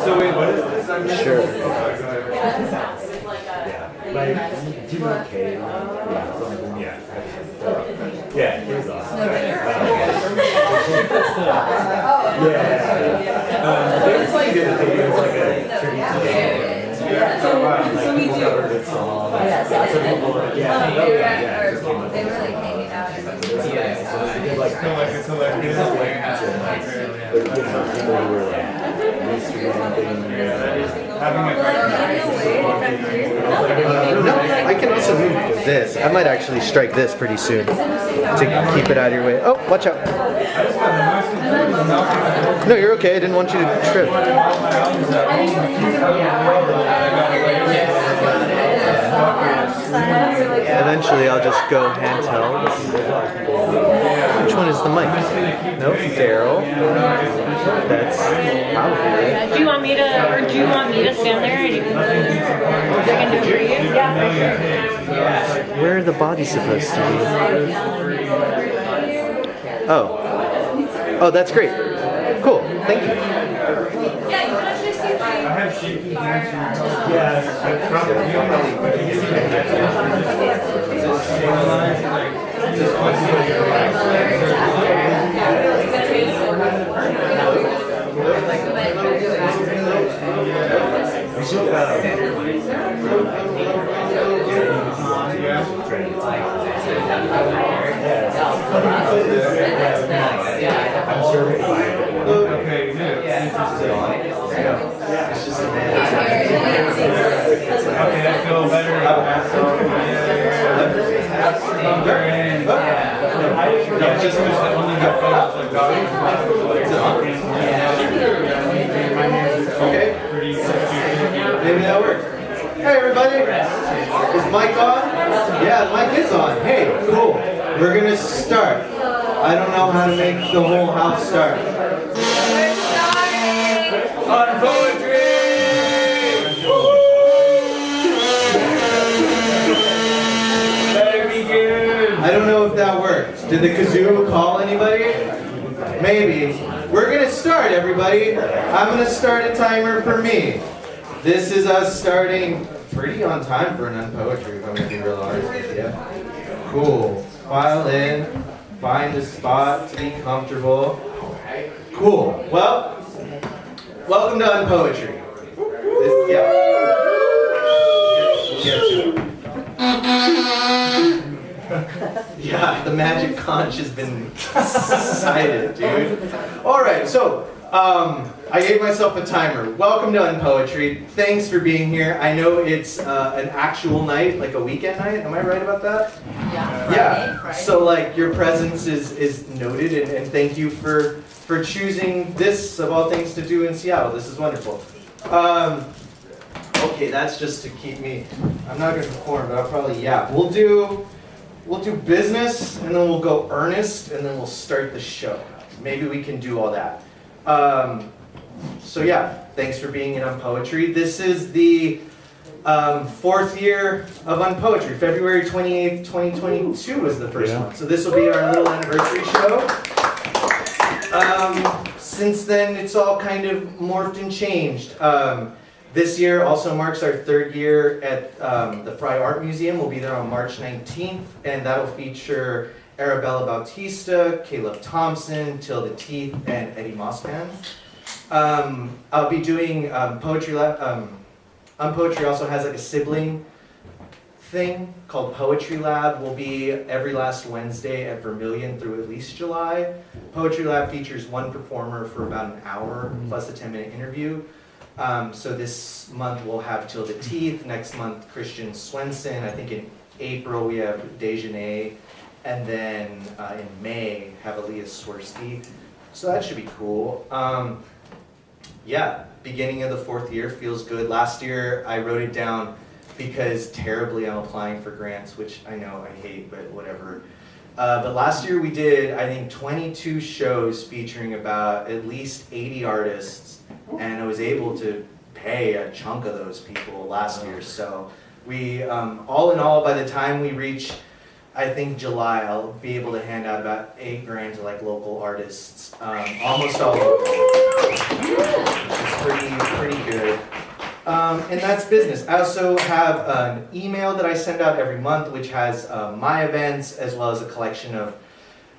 So wait, what is this? Sure. Like, do you know Kay? Yeah. Yeah, he's awesome. It's like a So we do. They were like hanging out. No, I can also move this. I might actually strike this pretty soon to keep it out of your way. Oh, watch out. No, you're okay. I didn't want you to trip. Eventually, I'll just go handheld. Which one is the mic? Nope, Daryl. That's probably. Do you want me to, or do you want me to stand there and I can do it for you? Yeah. Where are the bodies supposed to be? Oh. Oh, that's great. Cool. Thank you. Yeah, you can actually see I have shaky hands. Yes, I probably. Okay, good. Okay, I feel better. Just only the photos of God. Okay. Maybe that works. Hey everybody, is mic on? Yeah, the mic is on. Hey, cool. We're gonna start. I don't know how to make the whole house start. Unpoetry! Better be good. I don't know if that worked. Did the kazoo call anybody? Maybe. We're gonna start, everybody. I'm gonna start a timer for me. This is us starting pretty on time for an unpoetry, if I'm gonna be real honest with you. Cool. File in, find a spot to be comfortable. Cool. Well, welcome to Unpoetry. Yeah. We'll get to it. Yeah, the magic conch has been sighted, dude. Alright, so, I gave myself a timer. Welcome to Unpoetry. Thanks for being here. I know it's an actual night, like a weekend night. Am I right about that? Yeah. So, like, your presence is noted, and thank you for choosing this, of all things, to do in Seattle. This is wonderful. Okay, that's just to keep me. I'm not going to perform, but I'll probably yap. We'll do business, and then we'll go earnest, and then we'll start the show. Maybe we can do all that. So yeah, thanks for being in Unpoetry. This is the 4th year of Unpoetry. February 28th, 2022 was the first one. So this will be our little anniversary show. Since then, it's all kind of morphed and changed. This year also marks our 3rd year at the Fry Art Museum. We'll be there on March 19th, and that'll feature Arabella Bautista, Caleb Thompson, Tilda Teeth, and Eddie Mossman. I'll be doing Poetry Lab. Unpoetry also has like a sibling thing called Poetry Lab. Will be every last Wednesday at Vermilion through at least July. Poetry Lab features one performer for about an hour plus a 10-minute interview. So this month we'll have Tilda Teeth, next month Christian Swenson, I think in April we have Dejanay, and then in May have Aaliyah Swirsky. So that should be cool. Yeah, beginning of the 4th year feels good. Last year I wrote it down because terribly I'm applying for grants, which I know I hate, but whatever. But last year we did, I think, 22 shows featuring about at least 80 artists, and I was able to pay a chunk of those people last year. So we, all in all, by the time we reach, I think, July, I'll be able to hand out about $8 grand to like local artists, almost all local, which is pretty good. And that's business. I also have an email that I send out every month, which has my events as well as a collection of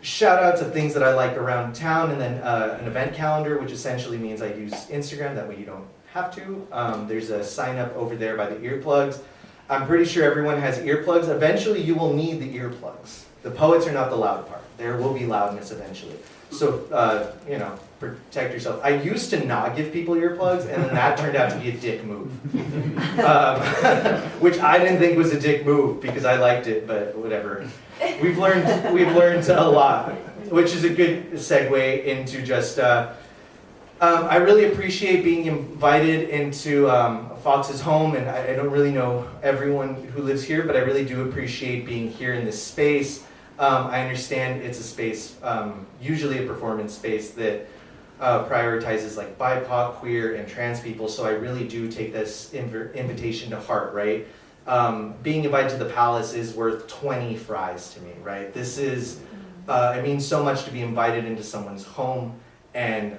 shout outs of things that I like around town, and then an event calendar, which essentially means I use Instagram. That way you don't have to. There's a sign up over there by the earplugs. I'm pretty sure everyone has earplugs. Eventually you will need the earplugs. The poets are not the loud part. There will be loudness eventually. So, protect yourself. I used to not give people earplugs, and then that turned out to be a dick move. Which I didn't think was a dick move because I liked it, but whatever. We've learned a lot, which is a good segue into just, I really appreciate being invited into Fox's home, and I don't really know everyone who lives here, but I really do appreciate being here in this space. I understand it's a space, usually a performance space that prioritizes like BIPOC, queer, and trans people, so I really do take this invitation to heart, right? Being invited to the Palace is worth 20 fries to me, right? This is, it means so much to be invited into someone's home, and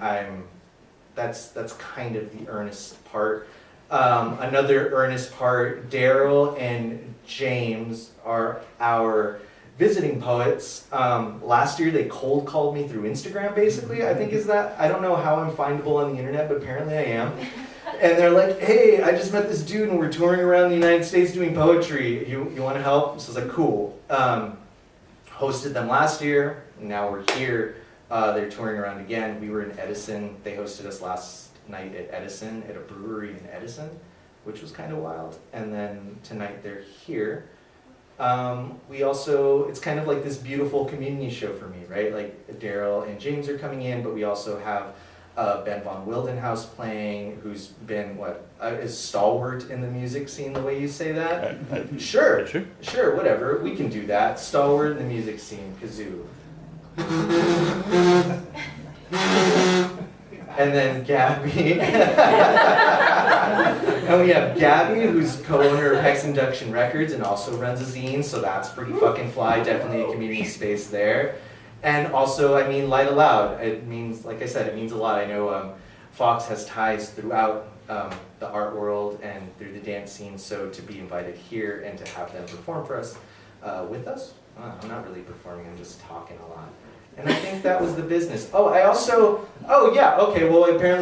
that's kind of the earnest part. Another earnest part, Daryl and James are our visiting poets. Last year they cold called me through Instagram, basically, I think is that. I don't know how I'm findable on the internet, but apparently I am. And they're like, hey, I just met this dude and we're touring around the United States doing poetry. You want to help? So I was like, cool. Hosted them last year, now we're here. They're touring around again. We were in Edison. They hosted us last night at Edison, at a brewery in Edison, which was kind of wild. And then tonight they're here. It's kind of like this beautiful community show for me, right? Like Daryl and James are coming in, but we also have Ben von Wildenhaus playing, who's been, is stalwart in the music scene, the way you say that? Sure, whatever, we can do that. Stalwart in the music scene, kazoo. And then Gabby. And we have Gabby, who's co-owner of Hex Induction Records and also runs a zine, so that's pretty fucking fly, definitely a community space there. And also, I mean, Light Aloud. It means, like I said, it means a lot. I know Fox has ties throughout the art world and through the dance scene, so to be invited here and to have them perform for us, with us, I'm not really performing, I'm just talking a lot. And I think that was the business. Apparently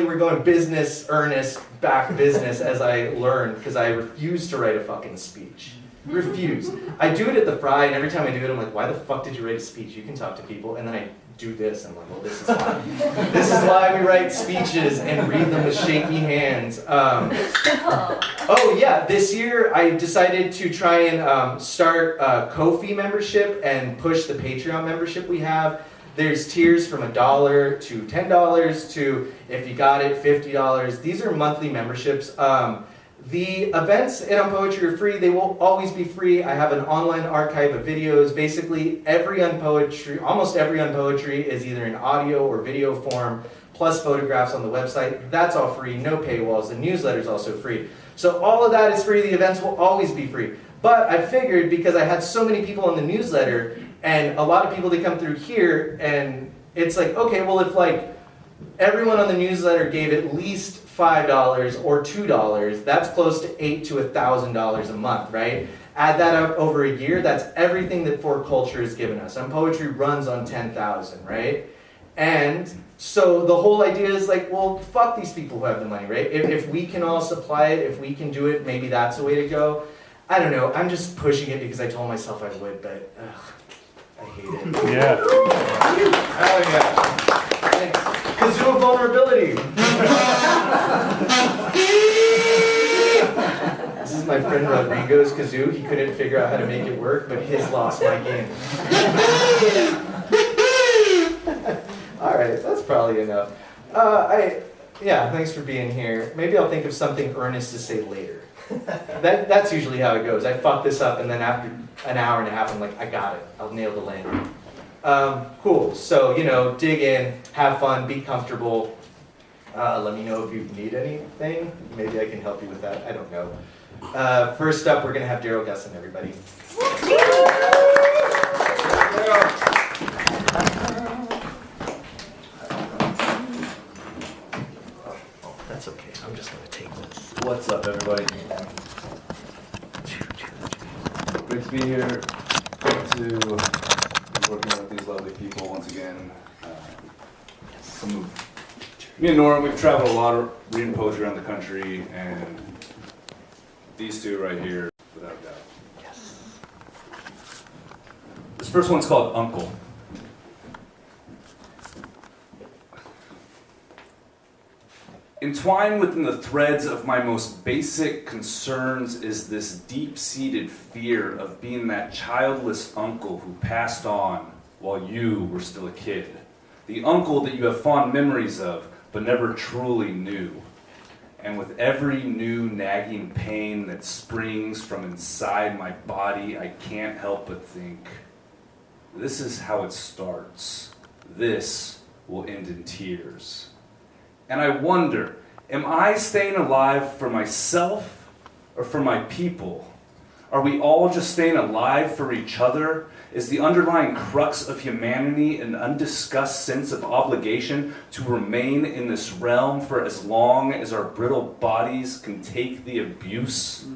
we're going business, earnest, back business as I learned, because I refuse to write a fucking speech. Refuse. I do it at the Fry, and every time I do it, I'm like, why the fuck did you write a speech? You can talk to people. And then I do this, and I'm like, well, this is why. This is why we write speeches and read them with shaky hands. This year I decided to try and start a Ko-fi membership and push the Patreon membership we have. There's tiers from $1 to $10 to, if you got it, $50. These are monthly memberships. The events at Unpoetry are free. They will always be free. I have an online archive of videos. Basically, almost every Unpoetry is either in audio or video form, plus photographs on the website. That's all free, no paywalls. The newsletter is also free. So all of that is free. The events will always be free. But I figured, because I had so many people on the newsletter, and a lot of people that come through here, and it's like, okay, well, if like everyone on the newsletter gave at least $5 or $2, that's close to $8,000 to $1,000 a month, right? Add that up over a year, that's everything that For Culture has given us. Poetry runs on 10,000, right? And so the whole idea is like, well, fuck these people who have the money, right? If we can all supply it, if we can do it, maybe that's the way to go. I don't know, I'm just pushing it because I told myself I would, but I hate it. Yeah. Oh yeah. Thanks. Kazoo of vulnerability. This is my friend Rodrigo's kazoo. He couldn't figure out how to make it work, but his lost my game. All right, that's probably enough. Thanks for being here. Maybe I'll think of something earnest to say later. That's usually how it goes. I fuck this up, and then after an hour and a half, I'm like, I got it. I'll nail the landing. Cool. So, dig in, have fun, be comfortable. Let me know if you need anything. Maybe I can help you with that. I don't know. First up, we're going to have Daryl Gussin, everybody. That's okay. What's up, everybody? Great to be here. Great to be working with these lovely people once again. Me and Nora, we've traveled a lot reading poetry around the country, and these two right here, without a doubt. This first one's called Uncle. Entwined within the threads of my most basic concerns is this deep-seated fear of being that childless uncle who passed on while you were still a kid. The uncle that you have fond memories of, but never truly knew. And with every new nagging pain that springs from inside my body, I can't help but think, this is how it starts. This will end in tears. And I wonder, am I staying alive for myself or for my people? Are we all just staying alive for each other? Is the underlying crux of humanity an undiscussed sense of obligation to remain in this realm for as long as our brittle bodies can take the abuse?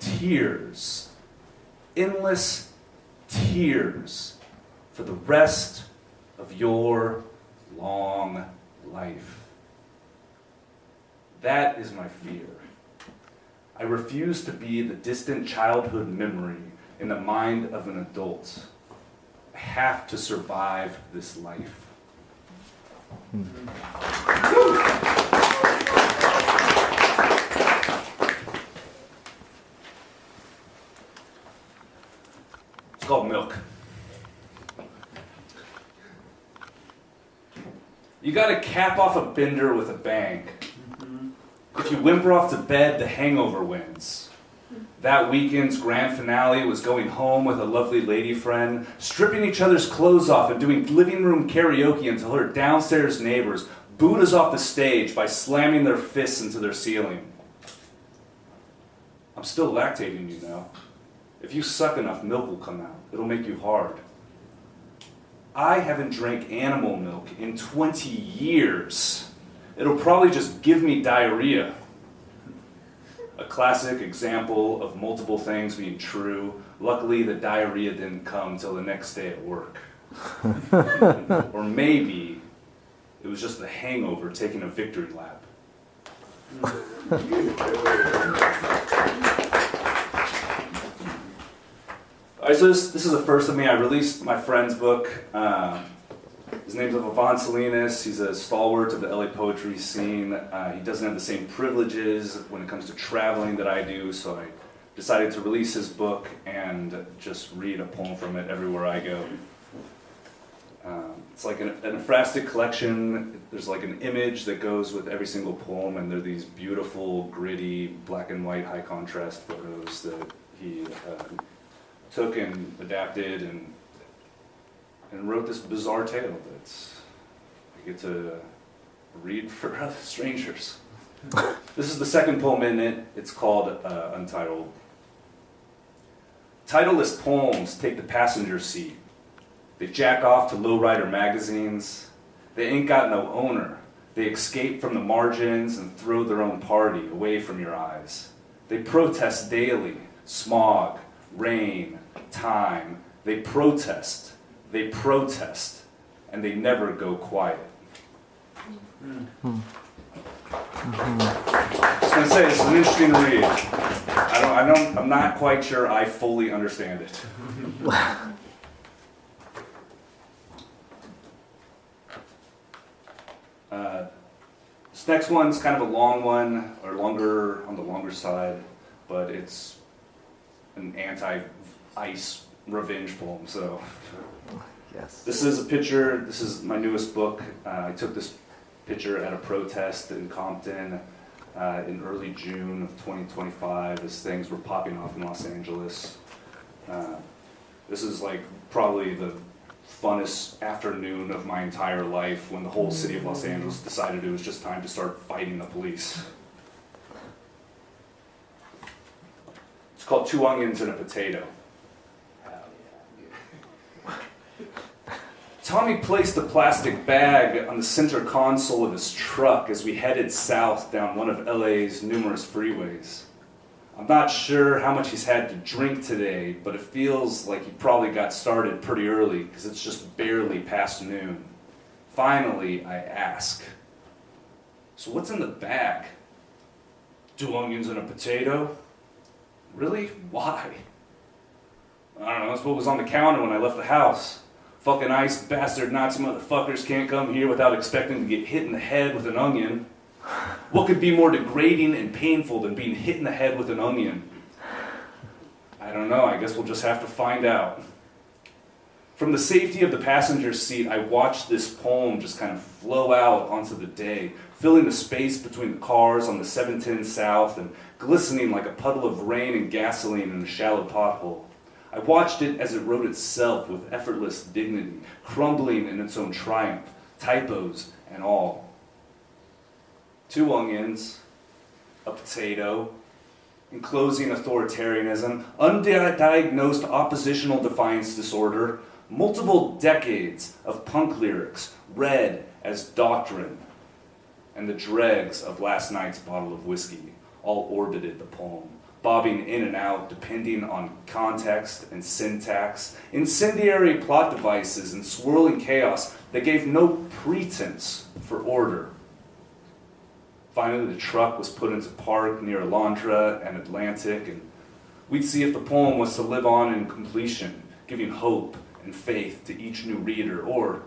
Tears. Endless tears for the rest of your long life. That is my fear. I refuse to be the distant childhood memory in the mind of an adult. I have to survive this life. It's called Milk. You gotta cap off a bender with a bang. If you whimper off to bed, the hangover wins. That weekend's grand finale was going home with a lovely lady friend, stripping each other's clothes off and doing living room karaoke until her downstairs neighbors booed us off the stage by slamming their fists into their ceiling. I'm still lactating, you know. If you suck enough, milk will come out. It'll make you hard. I haven't drank animal milk in 20 years. It'll probably just give me diarrhea. A classic example of multiple things being true. Luckily, the diarrhea didn't come till the next day at work. Or maybe it was just the hangover taking a victory lap. All right, so this is the first of me. I released my friend's book. His name's Yvonne Salinas. He's a stalwart of the LA poetry scene. He doesn't have the same privileges when it comes to traveling that I do, so I decided to release his book and just read a poem from it everywhere I go. It's like an ekphrastic collection. There's like an image that goes with every single poem, and they're these beautiful, gritty, black and white, high contrast photos that he took and adapted and wrote this bizarre tale that I get to read for strangers. This is the second poem in it. It's called Untitled. Titleless poems take the passenger seat. They jack off to lowrider magazines. They ain't got no owner. They escape from the margins and throw their own party away from your eyes. They protest daily. Smog, rain, time. They protest, and they never go quiet. I was going to say, it's an interesting read. I'm not quite sure I fully understand it. This next one's kind of a long one, or longer on the longer side, but it's an anti-ice revenge poem. So, yes. This is a picture. This is my newest book. I took this picture at a protest in Compton in early June of 2025 as things were popping off in Los Angeles. This is like probably the funnest afternoon of my entire life when the whole city of Los Angeles decided it was just time to start fighting the police. It's called Two Onions and a Potato. Tommy placed a plastic bag on the center console of his truck as we headed south down one of LA's numerous freeways. I'm not sure how much he's had to drink today, but it feels like he probably got started pretty early because it's just barely past noon. Finally, I ask, "So what's in the bag?" "2 onions and a potato." "Really? Why?" "I don't know, that's what was on the counter when I left the house. Fucking ice bastard Nazi motherfuckers can't come here without expecting to get hit in the head with an onion. What could be more degrading and painful than being hit in the head with an onion?" "I don't know, I guess we'll just have to find out." From the safety of the passenger seat, I watched this poem just kind of flow out onto the day, filling the space between the cars on the 710 South and glistening like a puddle of rain and gasoline in a shallow pothole. I watched it as it wrote itself with effortless dignity, crumbling in its own triumph, typos and all. 2 onions, a potato, enclosing authoritarianism, undiagnosed oppositional defiance disorder, multiple decades of punk lyrics read as doctrine, and the dregs of last night's bottle of whiskey all orbited the poem, bobbing in and out depending on context and syntax, incendiary plot devices and swirling chaos that gave no pretense for order. Finally, the truck was put into park near Alondra and Atlantic, and we'd see if the poem was to live on in completion, giving hope and faith to each new reader, or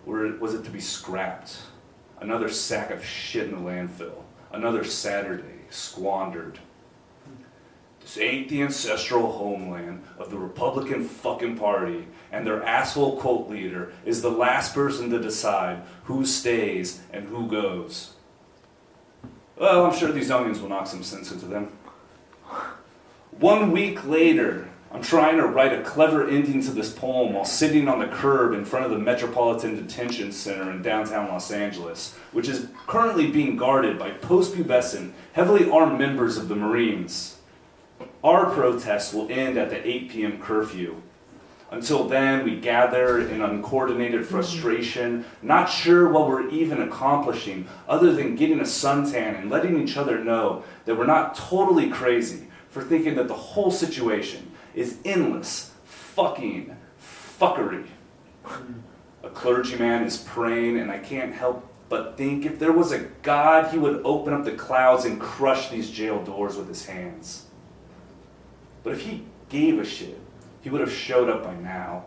was it to be scrapped? Another sack of shit in the landfill, another Saturday squandered. This ain't the ancestral homeland of the Republican fucking party, and their asshole cult leader is the last person to decide who stays and who goes. Well, I'm sure these onions will knock some sense into them. 1 week later, I'm trying to write a clever ending to this poem while sitting on the curb in front of the Metropolitan Detention Center in downtown Los Angeles, which is currently being guarded by post-pubescent, heavily armed members of the Marines. Our protest will end at the 8 p.m. curfew. Until then, we gather in uncoordinated frustration, not sure what we're even accomplishing other than getting a suntan and letting each other know that we're not totally crazy for thinking that the whole situation is endless fucking fuckery. A clergyman is praying, and I can't help but think if there was a God, he would open up the clouds and crush these jail doors with his hands. But if he gave a shit, he would have showed up by now.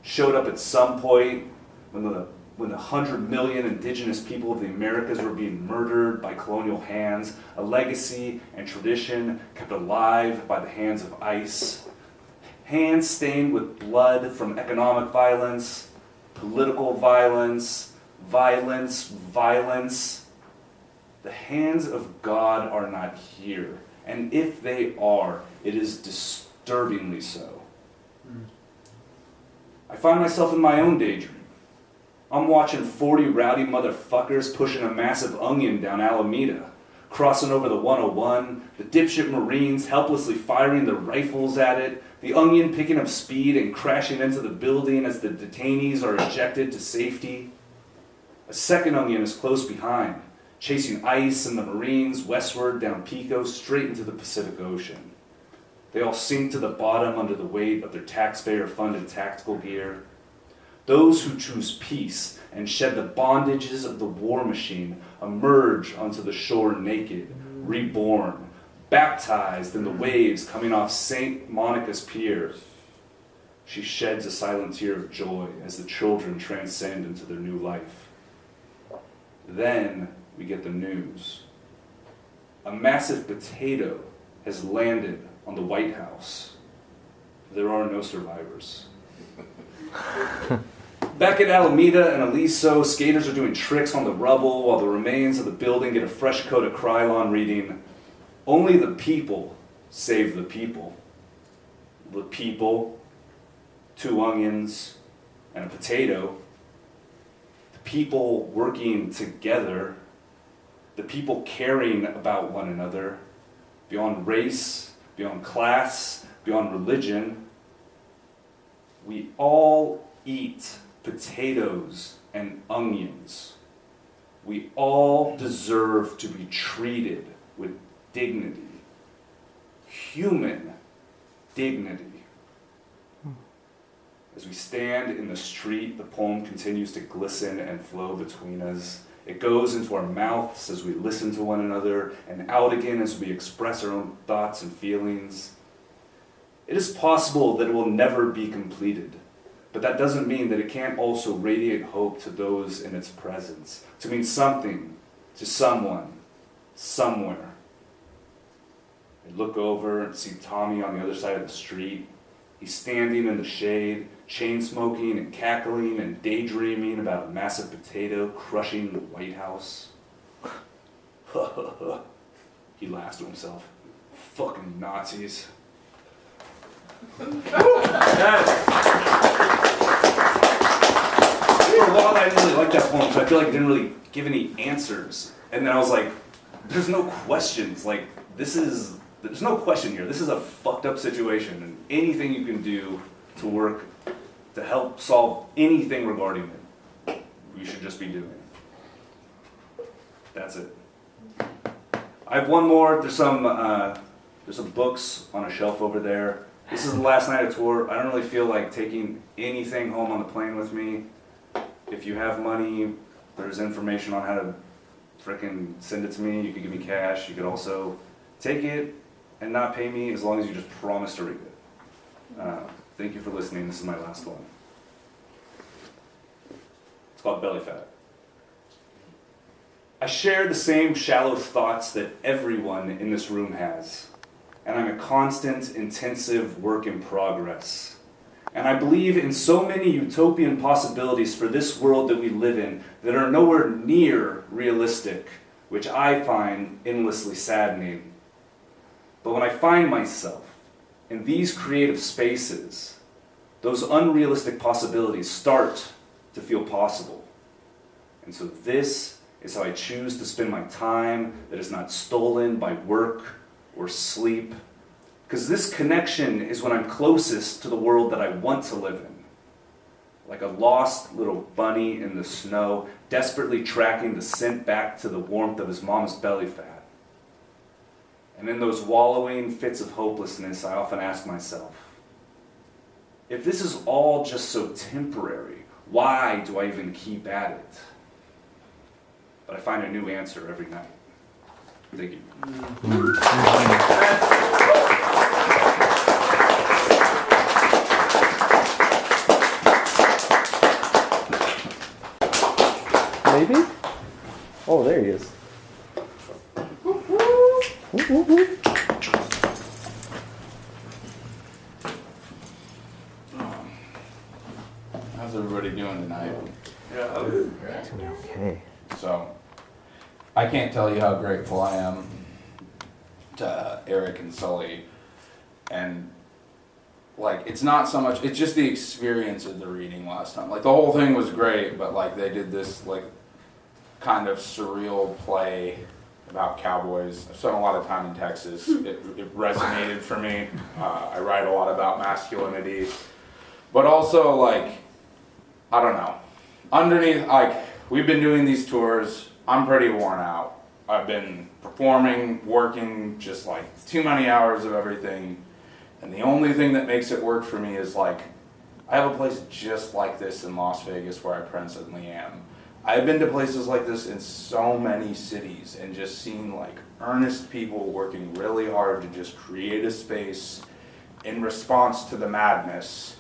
Showed up at some point when the 100 million indigenous people of the Americas were being murdered by colonial hands, a legacy and tradition kept alive by the hands of ICE. Hands stained with blood from economic violence, political violence, violence. The hands of God are not here, and if they are, it is disturbingly so. I find myself in my own daydream. I'm watching 40 rowdy motherfuckers pushing a massive onion down Alameda, crossing over the 101, the dipshit Marines helplessly firing their rifles at it, the onion picking up speed and crashing into the building as the detainees are ejected to safety. A second onion is close behind, chasing ICE and the Marines westward down Pico straight into the Pacific Ocean. They all sink to the bottom under the weight of their taxpayer-funded tactical gear. Those who choose peace and shed the bondages of the war machine emerge onto the shore naked, reborn, baptized in the waves coming off St. Monica's Pier. She sheds a silent tear of joy as the children transcend into their new life. Then we get the news. A massive potato has landed on the White House. There are no survivors. Back at Alameda and Aliso, skaters are doing tricks on the rubble while the remains of the building get a fresh coat of Krylon reading, "Only the people save the people." The people, 2 onions, and a potato. The people working together. The people caring about one another, beyond race, beyond class, beyond religion. We all eat potatoes, and onions. We all deserve to be treated with dignity. Human dignity. As we stand in the street, the poem continues to glisten and flow between us. It goes into our mouths as we listen to one another, and out again as we express our own thoughts and feelings. It is possible that it will never be completed, but that doesn't mean that it can't also radiate hope to those in its presence, to mean something to someone, somewhere. I look over and see Tommy on the other side of the street. He's standing in the shade, chain-smoking and cackling and daydreaming about a massive potato crushing the White House. He laughs to himself. Fucking Nazis. Yes. For a while I didn't really like that poem because I feel like it didn't really give any answers. And then I was like, there's no questions. Like, there's no question here. This is a fucked up situation, and anything you can do to work to help solve anything regarding it, you should just be doing. That's it. I have one more. There's some books on a shelf over there. This is the last night of tour. I don't really feel like taking anything home on the plane with me. If you have money, there's information on how to frickin' send it to me. You could give me cash. You could also take it and not pay me as long as you just promise to read it. Thank you for listening. This is my last one. It's called Belly Fat. I share the same shallow thoughts that everyone in this room has, and I'm a constant, intensive work in progress. And I believe in so many utopian possibilities for this world that we live in that are nowhere near realistic, which I find endlessly saddening. But when I find myself in these creative spaces, those unrealistic possibilities start to feel possible. And so this is how I choose to spend my time that is not stolen by work or sleep. Because this connection is when I'm closest to the world that I want to live in. Like a lost little bunny in the snow, desperately tracking the scent back to the warmth of his mom's belly fat. And in those wallowing fits of hopelessness, I often ask myself, if this is all just so temporary, why do I even keep at it? But I find a new answer every night. Thank you. Maybe? Oh, there he is. How's everybody doing tonight? Okay. So, I can't tell you how grateful I am to Eric and Sully. And, like, it's not so much, it's just the experience of the reading last time. Like, the whole thing was great, but, like, they did this, like, kind of surreal play about cowboys. I've spent a lot of time in Texas. It resonated for me. I write a lot about masculinity. But also, like, I don't know. Underneath, like, we've been doing these tours. I'm pretty worn out. I've been performing, working, just like too many hours of everything. And the only thing that makes it work for me is like, I have a place just like this in Las Vegas where I presently am. I've been to places like this in so many cities and just seen like earnest people working really hard to just create a space in response to the madness.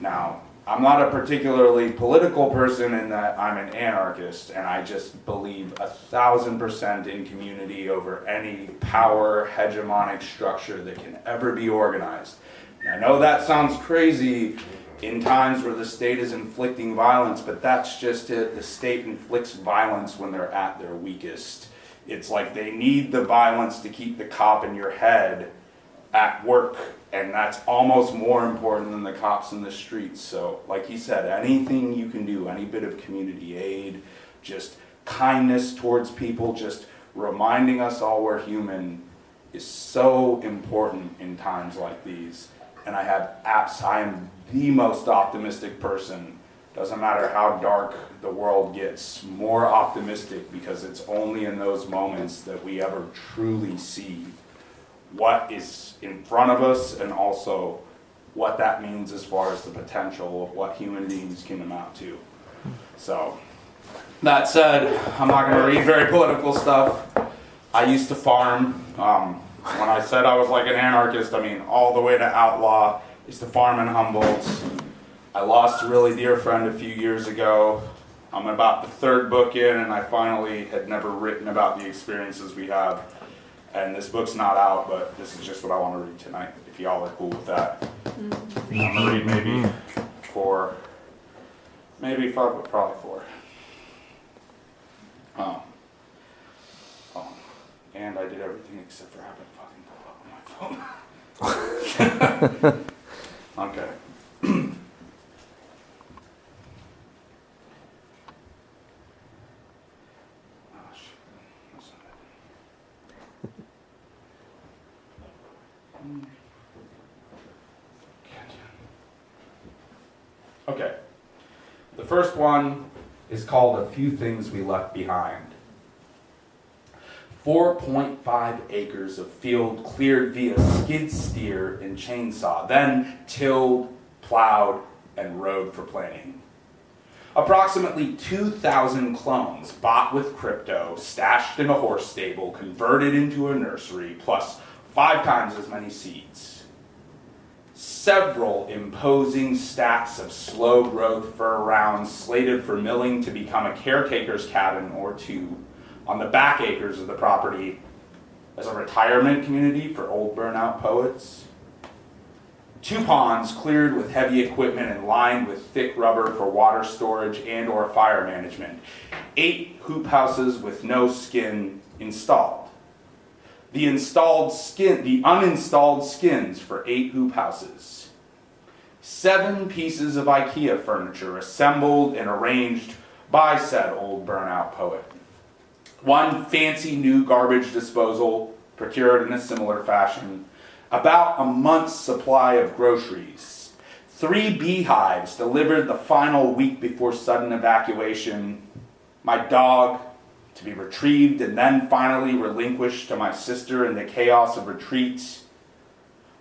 Now, I'm not a particularly political person in that I'm an anarchist, and I just believe 1,000% in community over any power hegemonic structure that can ever be organized. And I know that sounds crazy in times where the state is inflicting violence, but that's just it. The state inflicts violence when they're at their weakest. It's like they need the violence to keep the cop in your head at work, and that's almost more important than the cops in the streets. So, like he said, anything you can do, any bit of community aid, just kindness towards people, just reminding us all we're human is so important in times like these. And I am the most optimistic person Doesn't matter how dark the world gets, more optimistic, because it's only in those moments that we ever truly see what is in front of us and also what that means as far as the potential of what human beings can amount to. So, that said, I'm not going to read very political stuff. I used to farm. When I said I was like an anarchist, I mean all the way to outlaw. I used to farm in Humboldt. I lost a really dear friend a few years ago. I'm about the third book in, and I finally had never written about the experiences we have. And this book's not out, but this is just what I want to read tonight, if y'all are cool with that. I'm going to read maybe four, maybe five, but probably four. And I did everything except for having fucking pull up on my phone. Okay. Oh, shit. That's not it. Okay. The first one is called A Few Things We Left Behind. 4.5 acres of field cleared via skid steer and chainsaw, then tilled, plowed, and rode for planting. Approximately 2,000 clones bought with crypto, stashed in a horse stable, converted into a nursery, plus 5 times as many seeds. Several imposing stacks of slow-growth fir rounds slated for milling to become a caretaker's cabin or two on the back acres of the property as a retirement community for old burnout poets. 2 ponds cleared with heavy equipment and lined with thick rubber for water storage and or fire management. 8 hoop houses with no skin installed. The uninstalled skins for 8 hoop houses. 7 pieces of IKEA furniture assembled and arranged by said old burnout poet. 1 fancy new garbage disposal procured in a similar fashion. About a month's supply of groceries. 3 beehives delivered the final week before sudden evacuation. My dog to be retrieved and then finally relinquished to my sister in the chaos of retreat.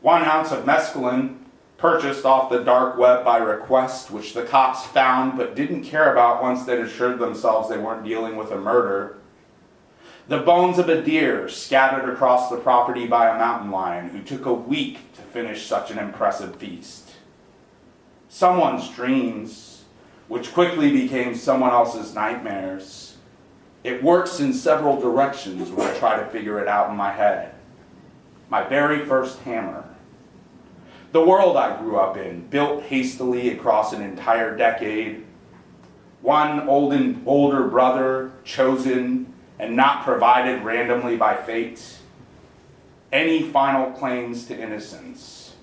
1 ounce of mescaline purchased off the dark web by request, which the cops found but didn't care about once they'd assured themselves they weren't dealing with a murder. The bones of a deer scattered across the property by a mountain lion who took a week to finish such an impressive feast. Someone's dreams, which quickly became someone else's nightmares. It works in several directions when I try to figure it out in my head. My very first hammer. The world I grew up in, built hastily across an entire decade. 1 older brother, chosen and not provided randomly by fate. Any final claims to innocence.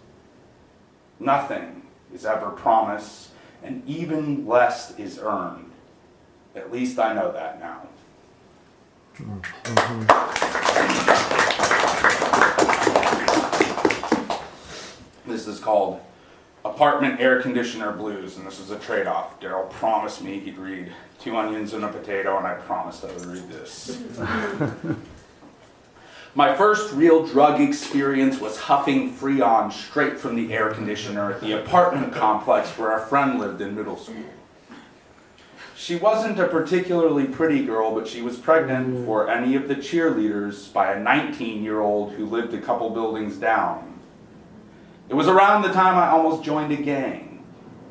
Nothing is ever promised, and even less is earned. At least I know that now. This is called Apartment Air Conditioner Blues, and this is a trade-off. Daryl promised me he'd read 2 onions and a potato, and I promised I would read this. My first real drug experience was huffing Freon straight from the air conditioner at the apartment complex where a friend lived in middle school. She wasn't a particularly pretty girl, but she was pregnant for any of the cheerleaders by a 19-year-old who lived a couple buildings down. It was around the time I almost joined a gang.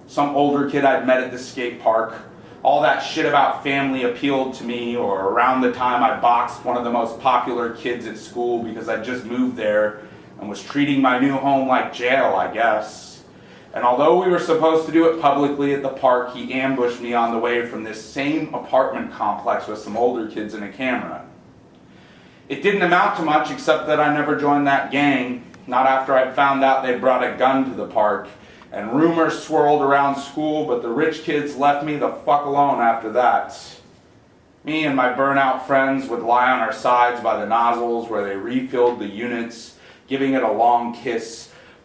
Some older kid I'd met at the skate park. All that shit about family appealed to me, or around the time I boxed one of the most popular kids at school because I'd just moved there and was treating my new home like jail, I guess. And although we were supposed to do it publicly at the park, he ambushed me on the way from this same apartment complex with some older kids and a camera. It didn't amount to much except that I never joined that gang. Not after I'd found out they brought a gun to the park, and rumors swirled around school, but the rich kids left me the fuck alone after that. Me and my burnout friends would lie on our sides by the nozzles where they refilled the units, giving it a long kiss,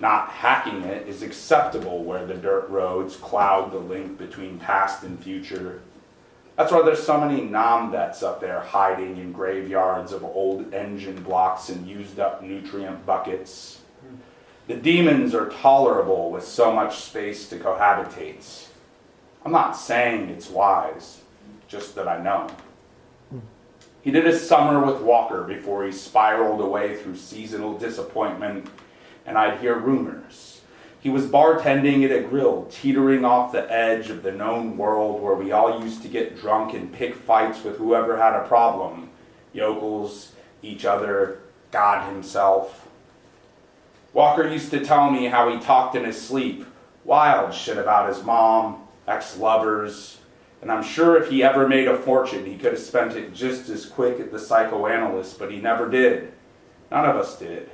Not hacking it is acceptable where the dirt roads cloud the link between past and future. That's why there's so many nom-vets up there hiding in graveyards of old engine blocks and used up nutrient buckets. The demons are tolerable with so much space to cohabitate. I'm not saying it's wise, just that I know. He did a summer with Walker before he spiraled away through seasonal disappointment, and I'd hear rumors. He was bartending at a grill, teetering off the edge of the known world where we all used to get drunk and pick fights with whoever had a problem. Yokels, each other, God himself. Walker used to tell me how he talked in his sleep, wild shit about his mom, ex-lovers, and I'm sure if he ever made a fortune, he could have spent it just as quick at the psychoanalyst, but he never did. None of us did.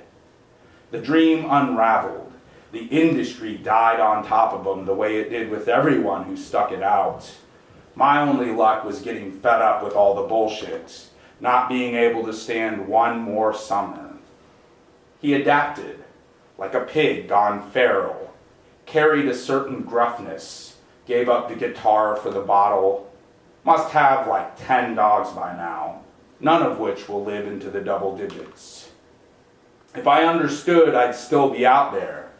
The dream unraveled. The industry died on top of him the way it did with everyone who stuck it out. My only luck was getting fed up with all the bullshit, not being able to stand one more summer. He adapted, like a pig gone feral, carried a certain gruffness, gave up the guitar for the bottle, must have like 10 dogs by now, none of which will live into the double digits. If I understood, I'd still be out there,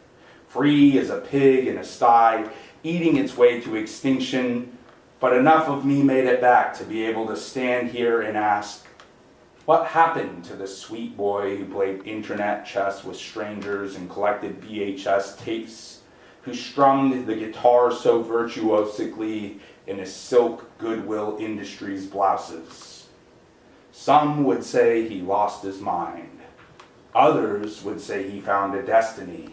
free as a pig in a sty, eating its way to extinction, but enough of me made it back to be able to stand here and ask, what happened to the sweet boy who played internet chess with strangers and collected VHS tapes, who strummed the guitar so virtuosically in his silk Goodwill Industries blouses? Some would say he lost his mind. Others would say he found a destiny.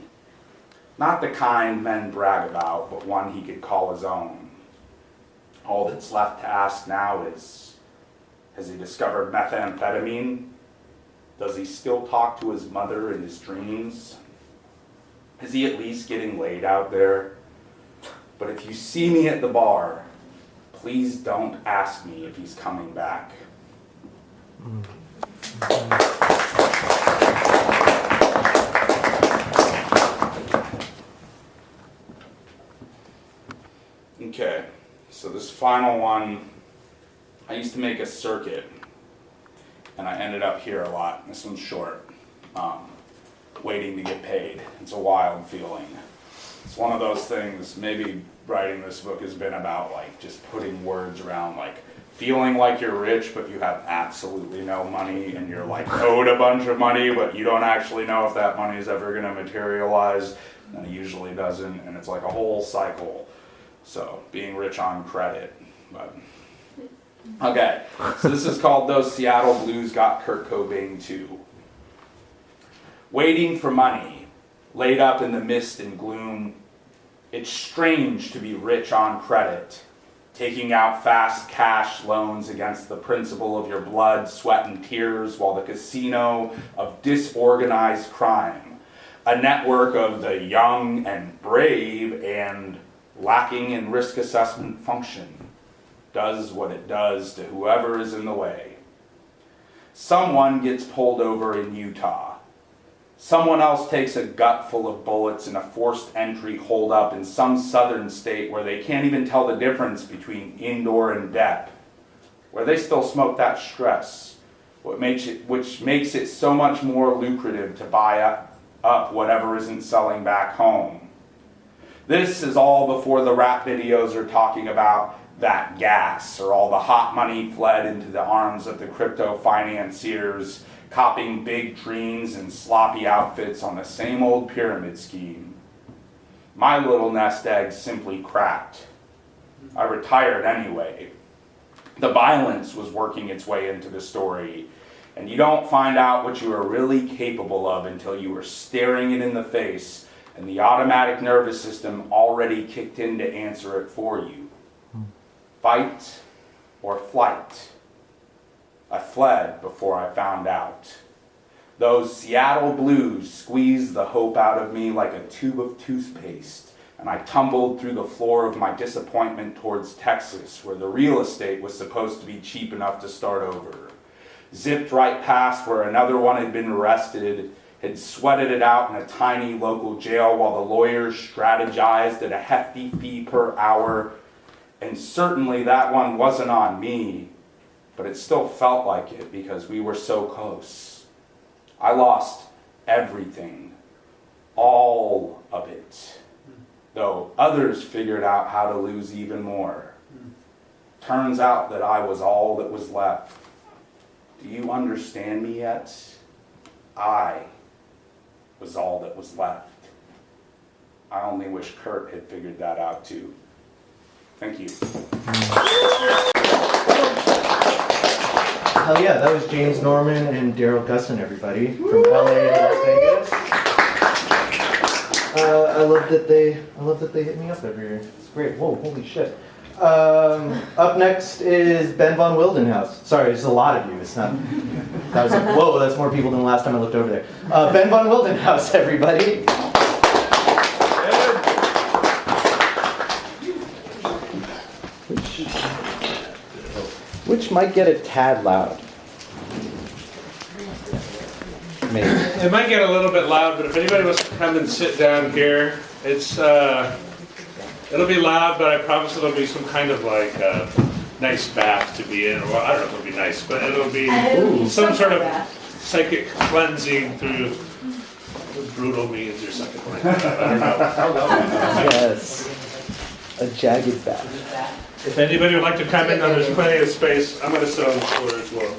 Not the kind men brag about, but one he could call his own. All that's left to ask now is, has he discovered methamphetamine? Does he still talk to his mother in his dreams? Is he at least getting laid out there? But if you see me at the bar, please don't ask me if he's coming back. Okay, so this final one, I used to make a circuit, and I ended up here a lot. This one's short, waiting to get paid. It's a wild feeling. It's one of those things, maybe writing this book has been about like just putting words around like feeling like you're rich, but you have absolutely no money, and you're like owed a bunch of money, but you don't actually know if that money is ever gonna materialize, and it usually doesn't, and it's like a whole cycle. So, being rich on credit, but... Okay, so this is called Those Seattle Blues Got Kurt Cobain Too. Waiting for money, laid up in the mist and gloom, it's strange to be rich on credit, taking out fast cash loans against the principle of your blood, sweat, and tears while the casino of disorganized crime, a network of the young and brave and lacking in risk assessment function, does what it does to whoever is in the way. Someone gets pulled over in Utah. Someone else takes a gut full of bullets in a forced entry holdup in some southern state where they can't even tell the difference between indoor and dep, where they still smoke that stress, which makes it so much more lucrative to buy up whatever isn't selling back home. This is all before the rap videos are talking about that gas, or all the hot money fled into the arms of the crypto financiers, copying big dreams and sloppy outfits on the same old pyramid scheme. My little nest egg simply cracked. I retired anyway. The violence was working its way into the story, and you don't find out what you are really capable of until you are staring it in the face and the automatic nervous system already kicked in to answer it for you. Fight or flight. I fled before I found out. Those Seattle blues squeezed the hope out of me like a tube of toothpaste, and I tumbled through the floor of my disappointment towards Texas, where the real estate was supposed to be cheap enough to start over. Zipped right past where another one had been arrested, had sweated it out in a tiny local jail while the lawyers strategized at a hefty fee per hour. And certainly that one wasn't on me, but it still felt like it because we were so close. I lost everything, all of it, though others figured out how to lose even more. Turns out that I was all that was left. Do you understand me yet? I was all that was left. I only wish Kurt had figured that out too. Thank you. Hell yeah, that was James Norman and Daryl Gussin, everybody, from LA to Las Vegas. I love that they hit me up every year. It's great. Whoa, holy shit. Up next is Ben von Wildenhaus. Sorry, there's a lot of you. It's not. I was like, whoa, that's more people than the last time I looked over there. Ben von Wildenhaus, everybody. Which might get a tad loud. Maybe. It might get a little bit loud, but if anybody wants to come and sit down here, it's it'll be loud, but I promise it'll be some kind of like nice bath to be in. Well, I don't know if it'll be nice, but it'll be some sort of psychic cleansing through brutal means or something like that. I don't know. Yes. A jagged bath. If anybody would like to come in, there's plenty of space. I'm going to sit on the floor as well.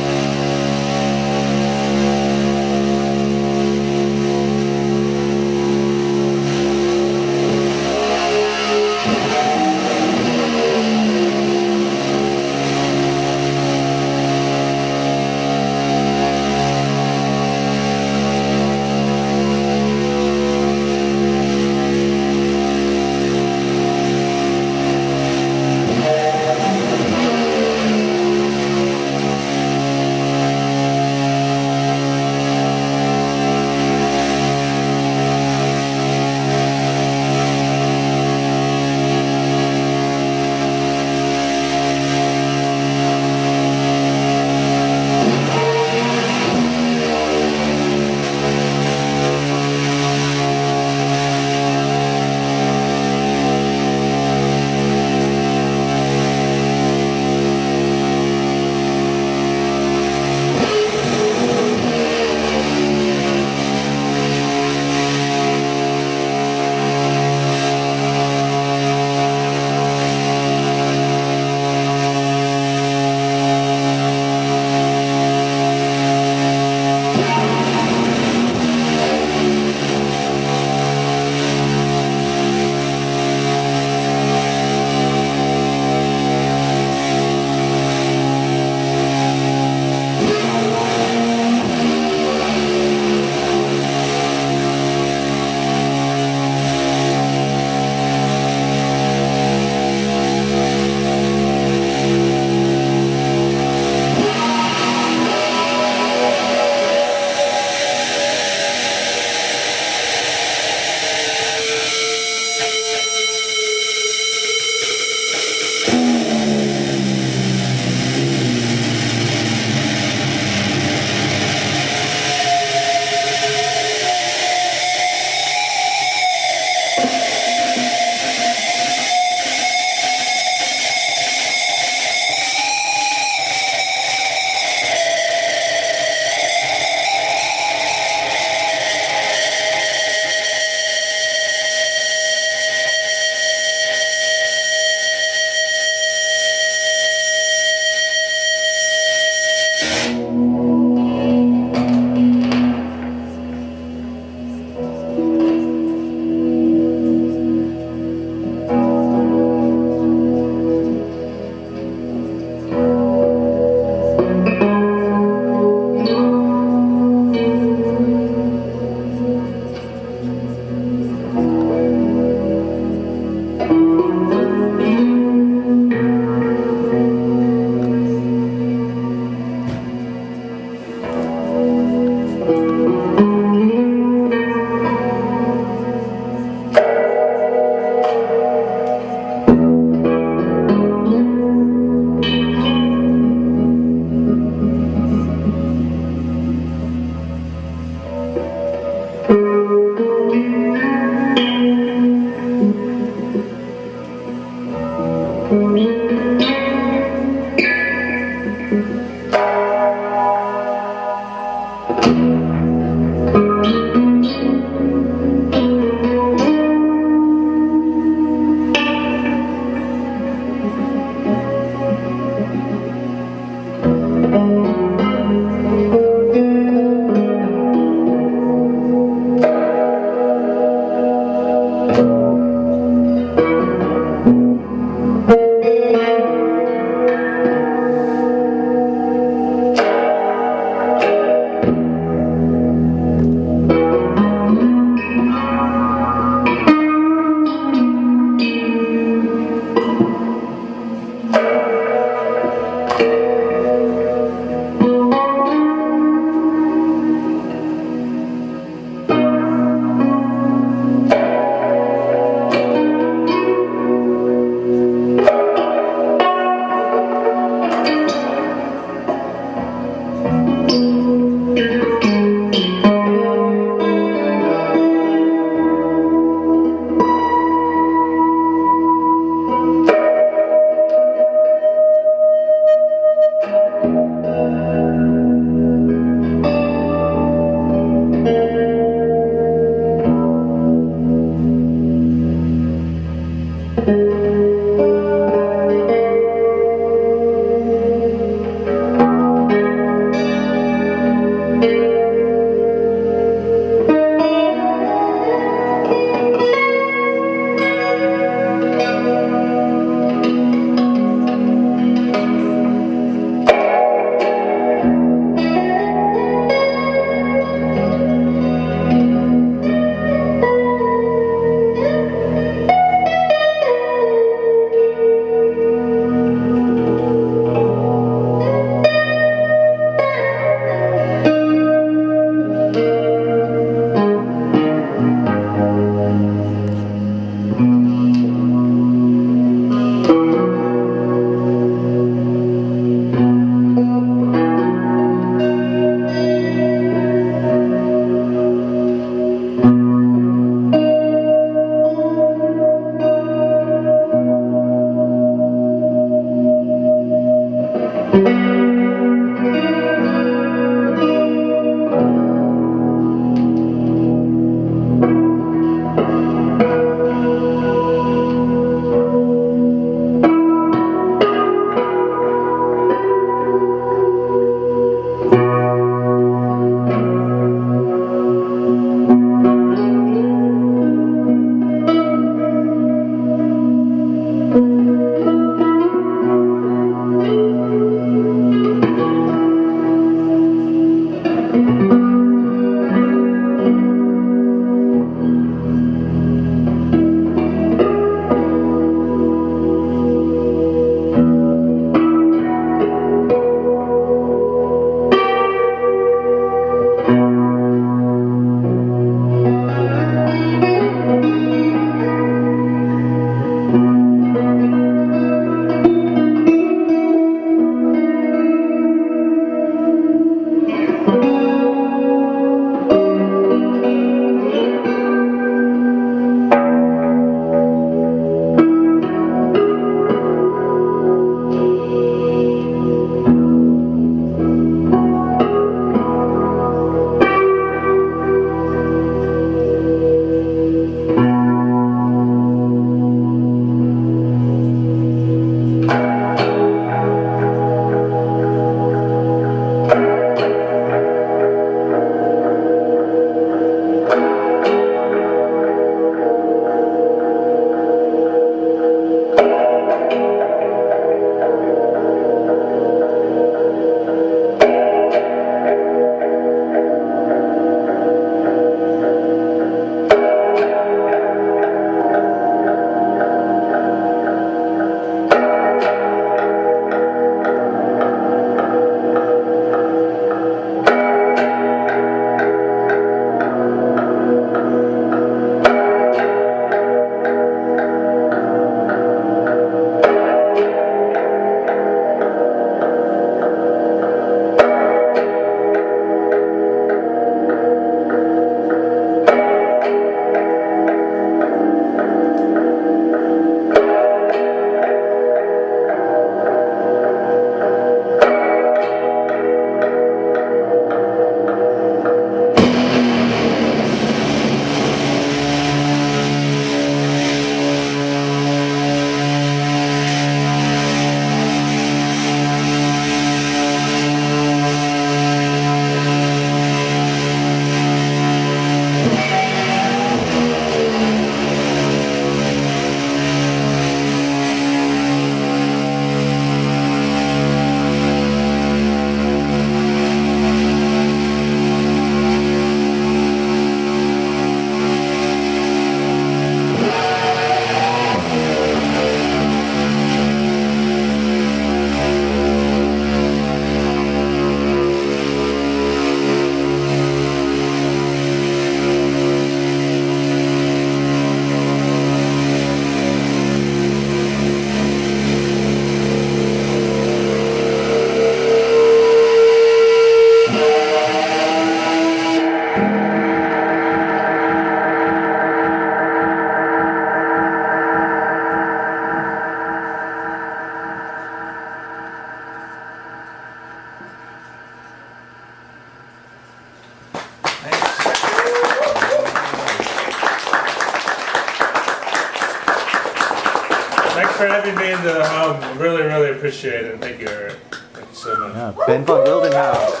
for having me in the home. Really, really appreciate it. Thank you, Eric. Thank you so much. Yeah, Ben von Wildenhaus.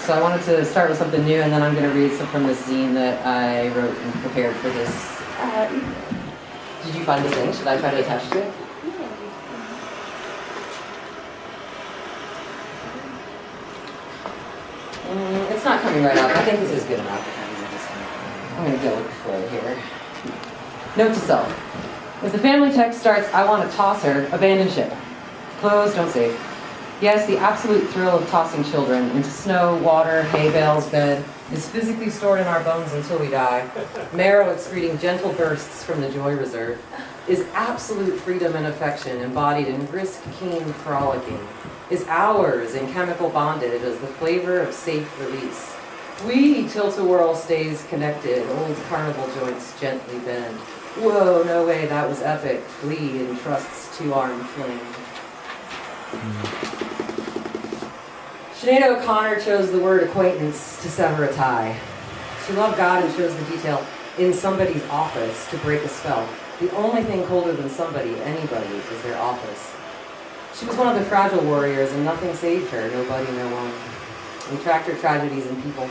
So I wanted to start with something new, and then I'm going to read some from this zine that I wrote and prepared for this. Did you find the thing? Should I try to attach to it? It's not coming right up. I think this is good enough. I'm going to go with the flow here. Note to self. If the family text starts, I want to toss her, abandon ship. Close, don't save. Yes, the absolute thrill of tossing children into snow, water, hay bales, bed is physically stored in our bones until we die. Marrow excreting gentle bursts from the joy reserve is absolute freedom and affection embodied in brisk, keen frolicking, is ours in chemical bondage as the flavor of safe release. We tilt-a-whirl stays connected, old carnival joints gently bend. Whoa, no way, that was epic. Glee in trust's two-arm fling. Sinead O'Connor chose the word acquaintance to sever a tie. She loved God and chose the detail in somebody's office to break a spell. The only thing colder than somebody, anybody, is their office. She was one of the fragile warriors and nothing saved her, nobody, no one. We tracked her tragedies and people.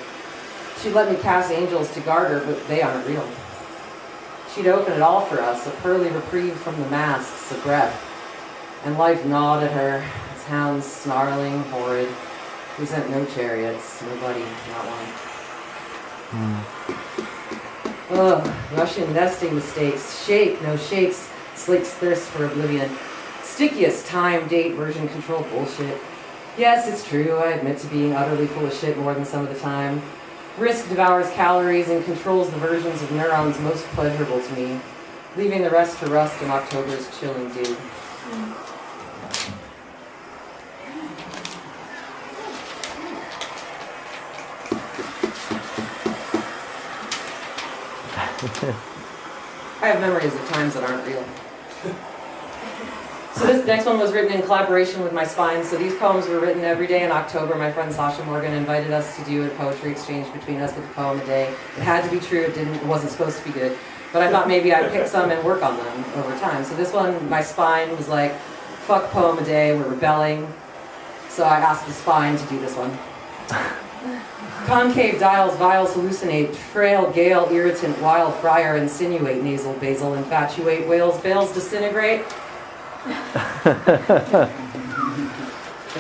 She'd let me cast angels to guard her, but they aren't real. She'd open it all for us, a pearly reprieve from the masks, a breath. And life gnawed at her, its hounds snarling, horrid. We sent no chariots, nobody, not one. Ugh, Russian nesting mistakes, shake, no shakes, Slake's thirst for oblivion. Stickiest time, date, version control bullshit. Yes, it's true, I admit to being utterly full of shit more than some of the time. Risk devours calories and controls the versions of neurons most pleasurable to me, leaving the rest to rust in October's chilling dew. I have memories of times that aren't real. So this next one was written in collaboration with my spine. So these poems were written every day in October. My friend Sasha Morgan invited us to do a poetry exchange between us with a poem a day. It had to be true. It wasn't supposed to be good. But I thought maybe I'd pick some and work on them over time. So this one, my spine was like, fuck poem a day, we're rebelling. So I asked the spine to do this one. Concave dials, vials hallucinate, trail, gale, irritant, wild, friar, insinuate, nasal, basal, infatuate, whales, bales, disintegrate. There's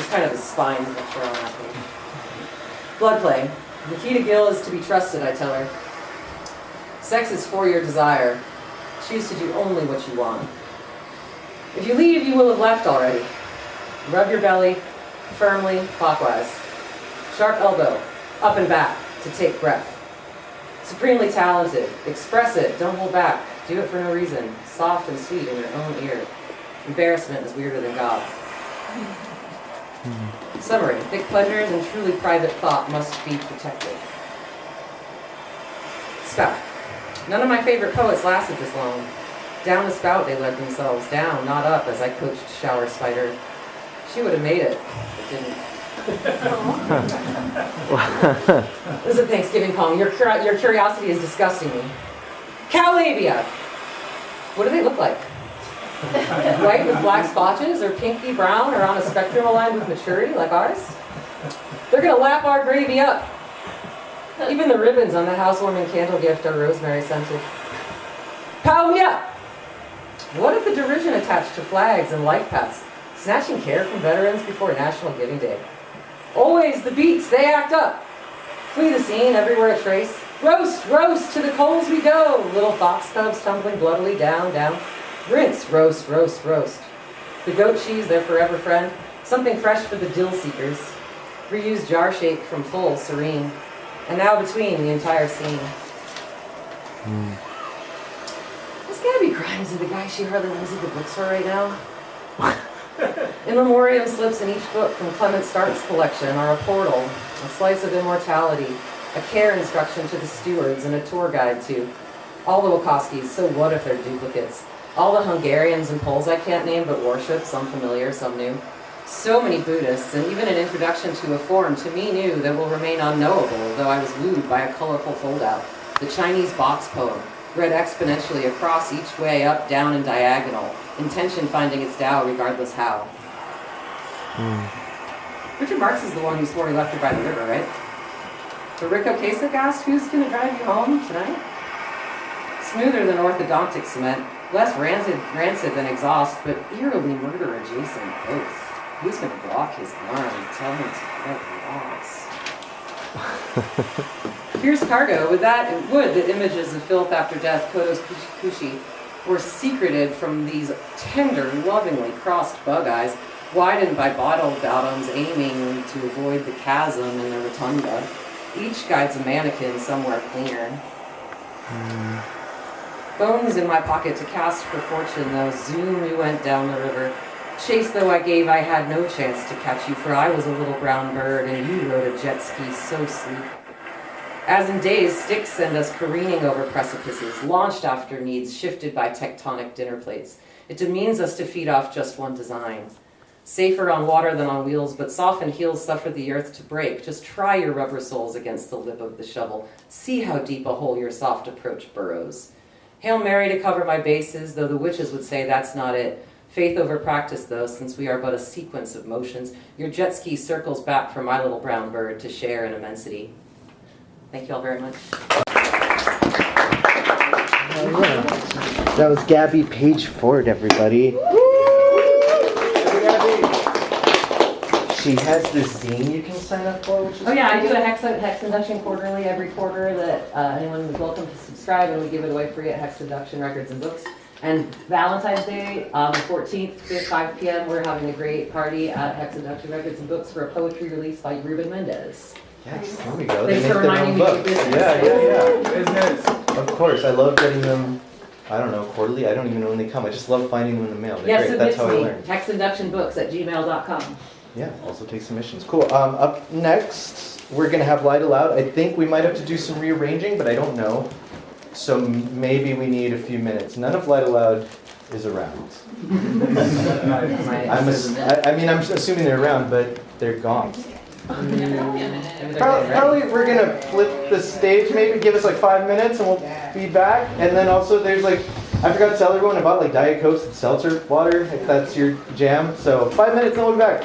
kind of a spine picture on that page. Blood play. The key to Gil is to be trusted, I tell her. Sex is for your desire. Choose to do only what you want. If you leave, you will have left already. Rub your belly, firmly, clockwise. Sharp elbow, up and back, to take breath. Supremely talented. Express it, don't hold back. Do it for no reason. Soft and sweet in your own ear. Embarrassment is weirder than God. Summary. Thick pleasures and truly private thought must be protected. Spout. None of my favorite poets lasted this long. Down the spout they led themselves. Down, not up, as I coached Shower Spider. She would have made it, but didn't. This is a Thanksgiving poem. Your curiosity is disgusting me. Cow labia. What do they look like? White with black splotches, or pinky brown, or on a spectrum aligned with maturity, like ours? They're gonna lap our gravy up. Even the ribbons on the housewarming candle gift are rosemary scented. Pow me up! What if the derision attached to flags and life paths, snatching care from veterans before National Giving Day? Always the beats, they act up. Flee the scene, everywhere a trace. Roast, roast, to the coals we go. Little fox cubs tumbling bloodily down, down. Rinse, roast, roast, roast. The goat cheese, their forever friend. Something fresh for the dill seekers. Reused jar shape from full, serene. And now between the entire scene. Is Gabby Grimes the guy she hardly knows the books for right now? In memoriam slips in each book from Clement Stark's collection are a portal, a slice of immortality, a care instruction to the stewards, and a tour guide to all the Wachowskis, so what if they're duplicates? All the Hungarians and Poles I can't name but worship, some familiar, some new. So many Buddhists, and even an introduction to a form to me new that will remain unknowable, though I was wooed by a colorful foldout. The Chinese box poem, read exponentially across each way, up, down, and diagonal. Intention finding its Tao regardless how. Richard Marx is the one who swore he left her by the river, right? The Rico Kasich asked, who's going to drive you home tonight? Smoother than orthodontic cement, less rancid than exhaust, but eerily murder adjacent both. Who's going to block his arm? Tell him to get lost. Fierce cargo, would the images of filth after death, Kodo's Kushi, were secreted from these tender, lovingly crossed bug eyes, widened by bottled bottoms aiming to avoid the chasm in the rotunda. Each guides a mannequin somewhere cleaner. Bones in my pocket to cast for fortune, though zoom we went down the river. Chase though I gave, I had no chance to catch you, for I was a little brown bird, and you rode a jet ski so sleek. As in days, sticks send us careening over precipices, launched after needs, shifted by tectonic dinner plates. It demeans us to feed off just one design. Safer on water than on wheels, but softened heels suffer the earth to break. Just try your rubber soles against the lip of the shovel. See how deep a hole your soft approach burrows. Hail Mary to cover my bases, though the witches would say that's not it. Faith over practice, though, since we are but a sequence of motions. Your jet ski circles back for my little brown bird to share in immensity. Thank you all very much. That was Gabby Pageford, everybody. She has this zine you can sign up for, which is Oh yeah, I do a hex induction quarterly every quarter that anyone is welcome to subscribe, and we give it away free at Hex Induction Records and Books. And Valentine's Day, the 14th at 5 p.m., we're having a great party at Hex Induction Records and Books for a poetry release by Ruben Mendez. Yes, there we go. Thanks They for make their own reminding me of books. business. Yeah. Business. Of course, I love getting them. I don't know, quarterly. I don't even know when they come. I just love finding them in the mail. They're Yes, great. That's how I me. learned. Hexinductionbooks@gmail.com. Yeah, also take submissions. Cool. Up next, we're gonna have Light Aloud. I think we might have to do some rearranging, but I don't know. So maybe we need a few minutes. None of Light Aloud is around. I'm assuming they're around, but they're gone. Probably we're gonna flip the stage. Maybe give us like 5 minutes, and we'll be back. And then also there's like, I forgot to tell everyone about like Diet Coke and seltzer water, if that's your jam. So 5 minutes, and we'll be back.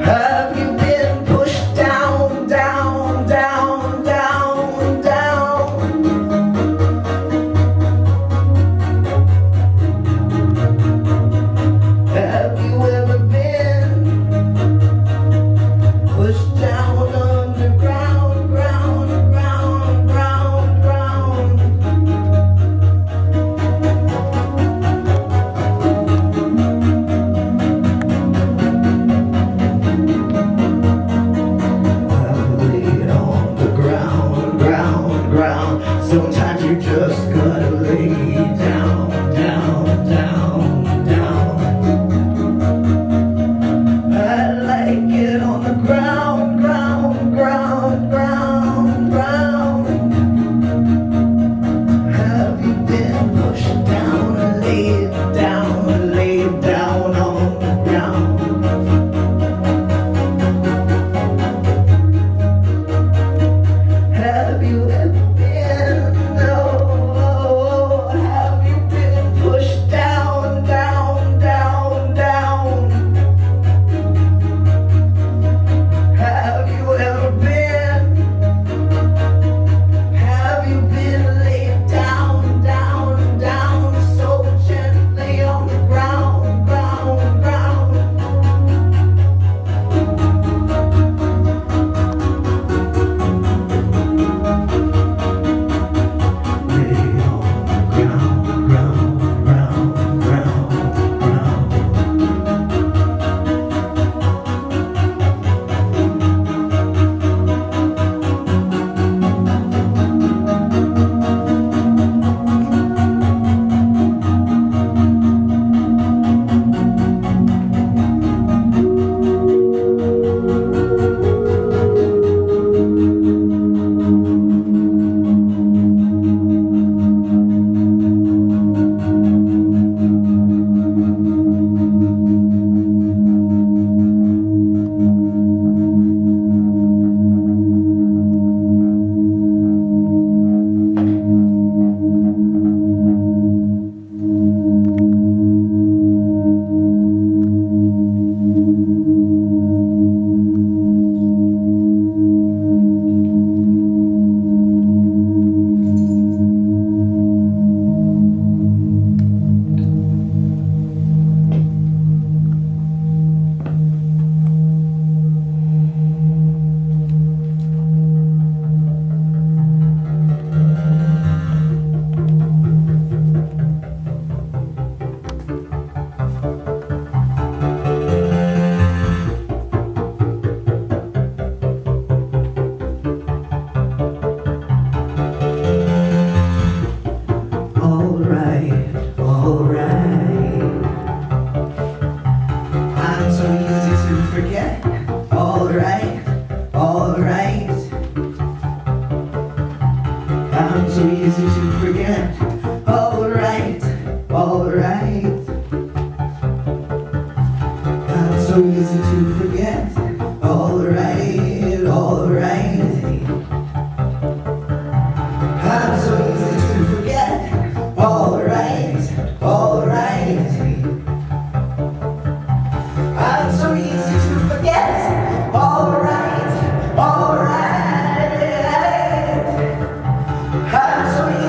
Have you been pushed down, down, down, so easy to forget. Alright, alright. I'm so easy to forget. Alright, alright. I'm so easy to forget. Alright, alright. I'm so easy to forget. Alright, alright. I'm so easy